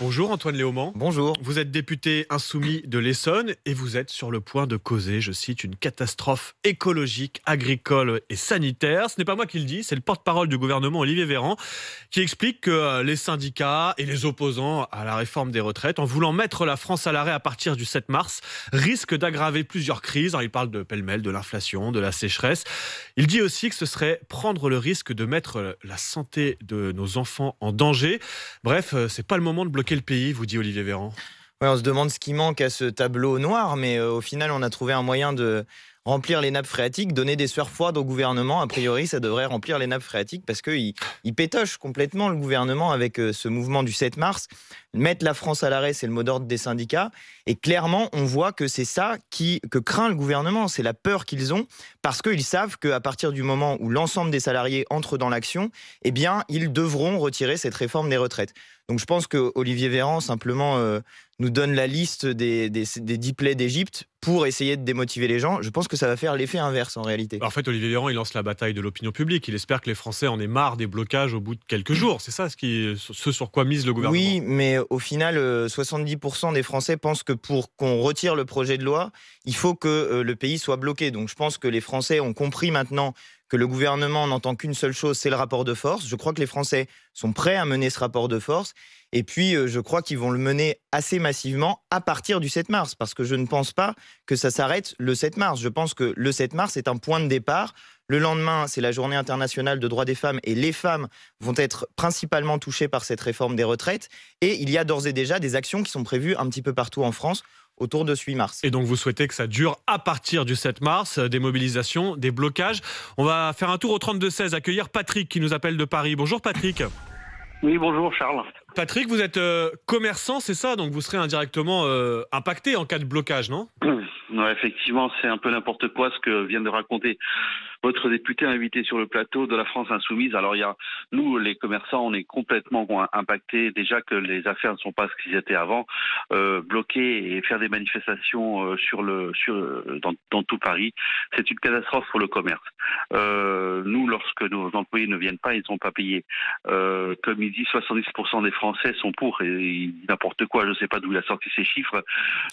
Bonjour Antoine Léaumont. Bonjour. Vous êtes député insoumis de l'Essonne et vous êtes sur le point de causer, je cite, une catastrophe écologique, agricole et sanitaire. Ce n'est pas moi qui le dis, c'est le porte-parole du gouvernement Olivier Véran qui explique que les syndicats et les opposants à la réforme des retraites, en voulant mettre la France à l'arrêt à partir du 7 mars, risquent d'aggraver plusieurs crises. Alors, il parle de pêle-mêle, de l'inflation, de la sécheresse. Il dit aussi que ce serait prendre le risque de mettre la santé de nos enfants en danger. Bref, c'est pas le moment de bloquer le pays, vous dit Olivier Véran. Ouais, on se demande ce qui manque à ce tableau noir, mais au final, on a trouvé un moyen de remplir les nappes phréatiques, donner des sueurs froides au gouvernement. A priori, ça devrait remplir les nappes phréatiques parce qu'il pétoche complètement le gouvernement avec ce mouvement du 7 mars. Mettre la France à l'arrêt, c'est le mot d'ordre des syndicats. Et clairement, on voit que c'est ça que craint le gouvernement. C'est la peur qu'ils ont parce qu'ils savent qu'à partir du moment où l'ensemble des salariés entrent dans l'action, eh bien, ils devront retirer cette réforme des retraites. Donc je pense que Olivier Véran, simplement, nous donne la liste des 10 plaies d'Égypte pour essayer de démotiver les gens. Je pense que ça va faire l'effet inverse en réalité. En fait, Olivier Véran, il lance la bataille de l'opinion publique. Il espère que les Français en aient marre des blocages au bout de quelques jours. C'est ça ce sur quoi mise le gouvernement. Oui, mais au final, 70% des Français pensent que pour qu'on retire le projet de loi, il faut que le pays soit bloqué. Donc je pense que les Français ont compris maintenant que le gouvernement n'entend qu'une seule chose, c'est le rapport de force. Je crois que les Français sont prêts à mener ce rapport de force. Et puis, je crois qu'ils vont le mener assez massivement à partir du 7 mars. Parce que je ne pense pas que ça s'arrête le 7 mars. Je pense que le 7 mars est un point de départ. Le lendemain, c'est la journée internationale de droits des femmes. Et les femmes vont être principalement touchées par cette réforme des retraites. Et il y a d'ores et déjà des actions qui sont prévues un petit peu partout en France autour de ce 8 mars. Et donc vous souhaitez que ça dure à partir du 7 mars, des mobilisations, des blocages. On va faire un tour au 32-16, accueillir Patrick qui nous appelle de Paris. Bonjour Patrick. Oui, bonjour Charles. Patrick, vous êtes commerçant, c'est ça? Donc vous serez indirectement impacté en cas de blocage, non? Ouais, effectivement, c'est un peu n'importe quoi ce que vient de raconter votre député invité sur le plateau de la France Insoumise. Alors, nous, les commerçants, on est complètement impactés. Déjà que les affaires ne sont pas ce qu'ils étaient avant. Bloquer et faire des manifestations dans tout Paris, c'est une catastrophe pour le commerce. Nous, lorsque nos employés ne viennent pas, ils ne sont pas payés. Comme il dit, 70% des Français sont pour. Et il dit n'importe quoi, je ne sais pas d'où il a sorti ces chiffres.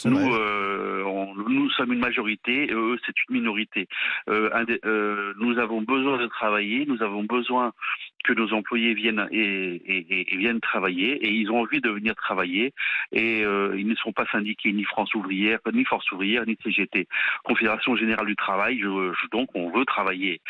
Nous sommes une majorité, eux, c'est une minorité. Nous avons besoin de travailler, nous avons besoin que nos employés viennent viennent travailler, et ils ont envie de venir travailler, et ils ne sont pas syndiqués ni France ouvrière, ni Force ouvrière, ni CGT. Confédération générale du travail, donc on veut travailler.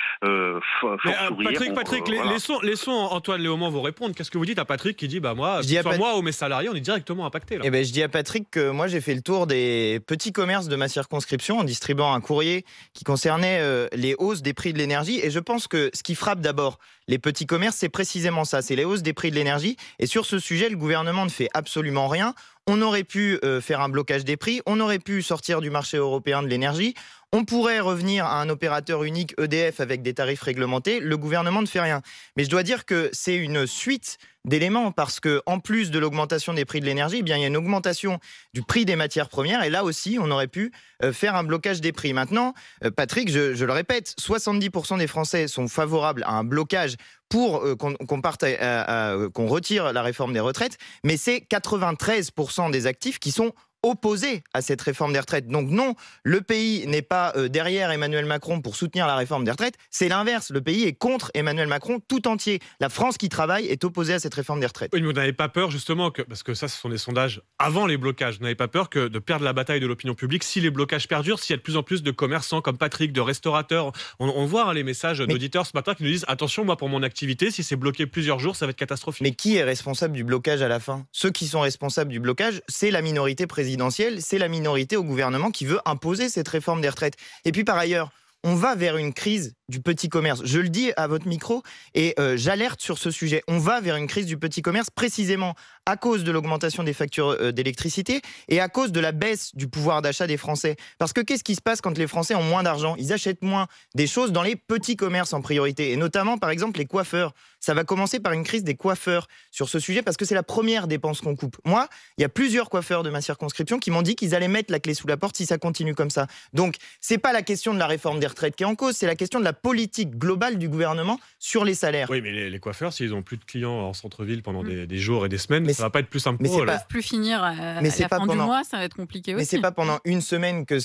Force ouvrière. Patrick, voilà. laissons Antoine Léaumont vous répondre. Qu'est-ce que vous dites à Patrick qui dit moi, moi ou mes salariés, on est directement impactés là. Eh ben, je dis à Patrick que moi j'ai fait le tour des petits commerces de ma circonscription en distribuant un courrier qui concernait les hausses des prix de l'énergie, et je pense que ce qui frappe d'abord les petits commerces, c'est précisément ça, c'est les hausses des prix de l'énergie. Et sur ce sujet, le gouvernement ne fait absolument rien. On aurait pu faire un blocage des prix, on aurait pu sortir du marché européen de l'énergie, on pourrait revenir à un opérateur unique EDF avec des tarifs réglementés. Le gouvernement ne fait rien. Mais je dois dire que c'est une suite d'éléments, parce que en plus de l'augmentation des prix de l'énergie, eh bien, il y a une augmentation du prix des matières premières, et là aussi, on aurait pu faire un blocage des prix. Maintenant, Patrick, je le répète, 70% des Français sont favorables à un blocage pour qu'on retire la réforme des retraites, mais c'est 93% des actifs qui sont opposés à cette réforme des retraites. Donc non, le pays n'est pas derrière Emmanuel Macron pour soutenir la réforme des retraites, c'est l'inverse. Le pays est contre Emmanuel Macron tout entier. La France qui travaille est opposée à cette réforme des retraites. Oui, mais vous n'avez pas peur justement, parce que ça ce sont des sondages avant les blocages, vous n'avez pas peur de perdre la bataille de l'opinion publique si les blocages perdurent, s'il y a de plus en plus de commerçants comme Patrick, de restaurateurs? On voit les messages d'auditeurs ce matin qui nous disent attention, moi pour mon activité, si c'est bloqué plusieurs jours, ça va être catastrophique. Mais qui est responsable du blocage à la fin? Ceux qui sont responsables du blocage, c'est la minorité présidentielle, c'est la minorité au gouvernement qui veut imposer cette réforme des retraites. Et puis par ailleurs, on va vers une crise du petit commerce. Je le dis à votre micro et j'alerte sur ce sujet. On va vers une crise du petit commerce précisément à cause de l'augmentation des factures d'électricité et à cause de la baisse du pouvoir d'achat des Français. Parce que qu'est-ce qui se passe quand les Français ont moins d'argent? Ils achètent moins des choses dans les petits commerces en priorité, et notamment par exemple les coiffeurs. Ça va commencer par une crise des coiffeurs sur ce sujet parce que c'est la première dépense qu'on coupe. Moi, il y a plusieurs coiffeurs de ma circonscription qui m'ont dit qu'ils allaient mettre la clé sous la porte si ça continue comme ça. Donc, c'est pas la question de la réforme des retraites qui est en cause, c'est la question de la politique globale du gouvernement sur les salaires. Oui, mais les coiffeurs, s'ils n'ont plus de clients en centre-ville pendant des jours et des semaines, Mais ça va pas être plus simple mais pour c'est eux. pas- là. Ils peuvent plus finir à Mais c'est la pas fin du pendant- mois, ça va être compliqué Mais aussi. c'est pas pendant une semaine que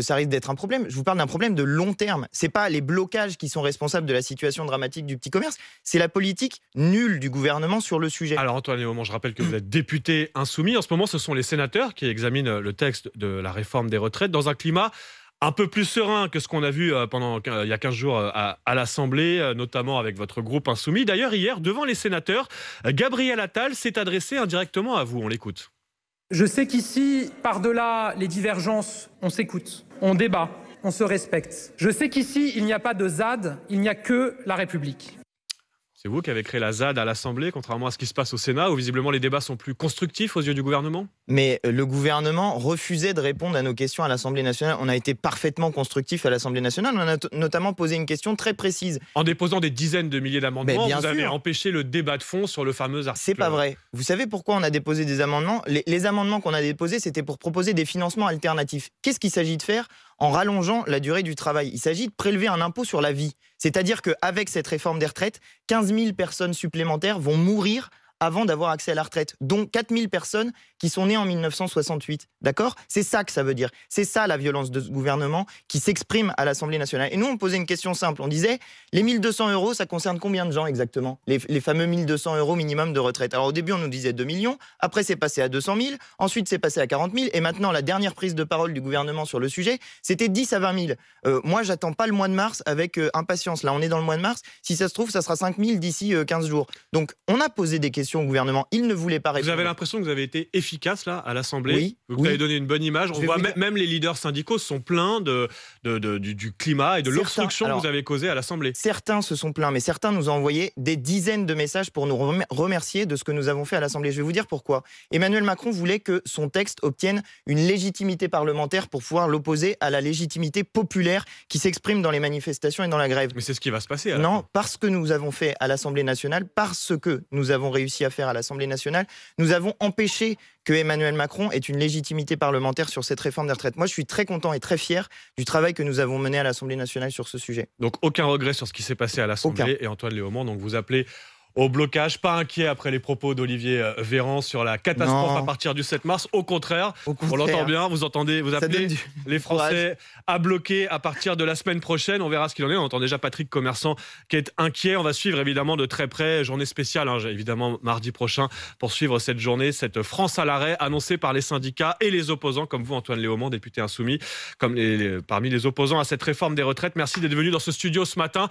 ça risque d'être un problème. Je vous parle d'un problème de long terme. C'est pas les blocages qui sont responsables de la situation dramatique du petit commerce, c'est la politique nulle du gouvernement sur le sujet. Alors Antoine Léaumont, je rappelle que vous êtes député insoumis. En ce moment, ce sont les sénateurs qui examinent le texte de la réforme des retraites dans un climat un peu plus serein que ce qu'on a vu il y a 15 jours à l'Assemblée, notamment avec votre groupe insoumis. D'ailleurs, hier, devant les sénateurs, Gabriel Attal s'est adressé indirectement à vous. On l'écoute. Je sais qu'ici, par-delà les divergences, on s'écoute, on débat, on se respecte. Je sais qu'ici, il n'y a pas de ZAD, il n'y a que la République. C'est vous qui avez créé la ZAD à l'Assemblée, contrairement à ce qui se passe au Sénat, où visiblement les débats sont plus constructifs aux yeux du gouvernement? Mais le gouvernement refusait de répondre à nos questions à l'Assemblée nationale. On a été parfaitement constructif à l'Assemblée nationale. On a notamment posé une question très précise. En déposant des dizaines de milliers d'amendements, Mais bien vous avez sûr. empêché le débat de fond sur le fameux article. C'est pas vrai. Vous savez pourquoi on a déposé des amendements? Les amendements qu'on a déposés, c'était pour proposer des financements alternatifs. Qu'est-ce qu'il s'agit de faire en rallongeant la durée du travail? Il s'agit de prélever un impôt sur la vie. C'est-à-dire qu'avec cette réforme des retraites, 15 000 personnes supplémentaires vont mourir avant d'avoir accès à la retraite, dont 4 000 personnes qui sont nées en 1968. D'accord? C'est ça que ça veut dire. C'est ça la violence de ce gouvernement qui s'exprime à l'Assemblée nationale. Et nous, on posait une question simple. On disait, les 1 200 euros, ça concerne combien de gens exactement? Les fameux 1 200 euros minimum de retraite. Alors au début, on nous disait 2 millions. Après, c'est passé à 200 000. Ensuite, c'est passé à 40 000. Et maintenant, la dernière prise de parole du gouvernement sur le sujet, c'était 10 à 20 000. Moi, j'attends pas le mois de mars avec impatience. Là, on est dans le mois de mars. Si ça se trouve, ça sera 5 000 d'ici 15 jours. Donc, on a posé des questions au gouvernement. Il ne voulait pas Vous répondre. avez l'impression que vous avez été efficace là à l'Assemblée? Oui, Vous oui. avez donné une bonne image. On Je vais voit vous dire- même les leaders syndicaux sont pleins du climat et de Certains- l'obstruction que alors- vous avez causée à l'Assemblée. Certains se sont plaints, mais certains nous ont envoyé des dizaines de messages pour nous remercier de ce que nous avons fait à l'Assemblée. Je vais vous dire pourquoi. Emmanuel Macron voulait que son texte obtienne une légitimité parlementaire pour pouvoir l'opposer à la légitimité populaire qui s'exprime dans les manifestations et dans la grève. Mais c'est ce qui va se passer. À la Non, fin. parce que nous avons fait à l'Assemblée nationale, parce que nous avons réussi à faire à l'Assemblée nationale, nous avons empêché que Emmanuel Macron ait une légitimité parlementaire sur cette réforme des retraites. Moi, je suis très content et très fier du travail que nous avons mené à l'Assemblée nationale sur ce sujet. Donc aucun regret sur ce qui s'est passé à l'Assemblée. Et Antoine Léaumont, donc vous appelez au blocage, pas inquiet après les propos d'Olivier Véran sur la catastrophe Non. à partir du 7 mars. Au contraire, Au on contraire. l'entend bien, vous Ça appelez donne du- les Français à bloquer à partir de la semaine prochaine. On verra ce qu'il en est. On entend déjà Patrick Commerçant qui est inquiet. On va suivre évidemment de très près. Journée spéciale, évidemment, mardi prochain pour suivre cette journée, cette France à l'arrêt annoncée par les syndicats et les opposants, comme vous, Antoine Léaumont, député insoumis, comme parmi les opposants à cette réforme des retraites. Merci d'être venu dans ce studio ce matin.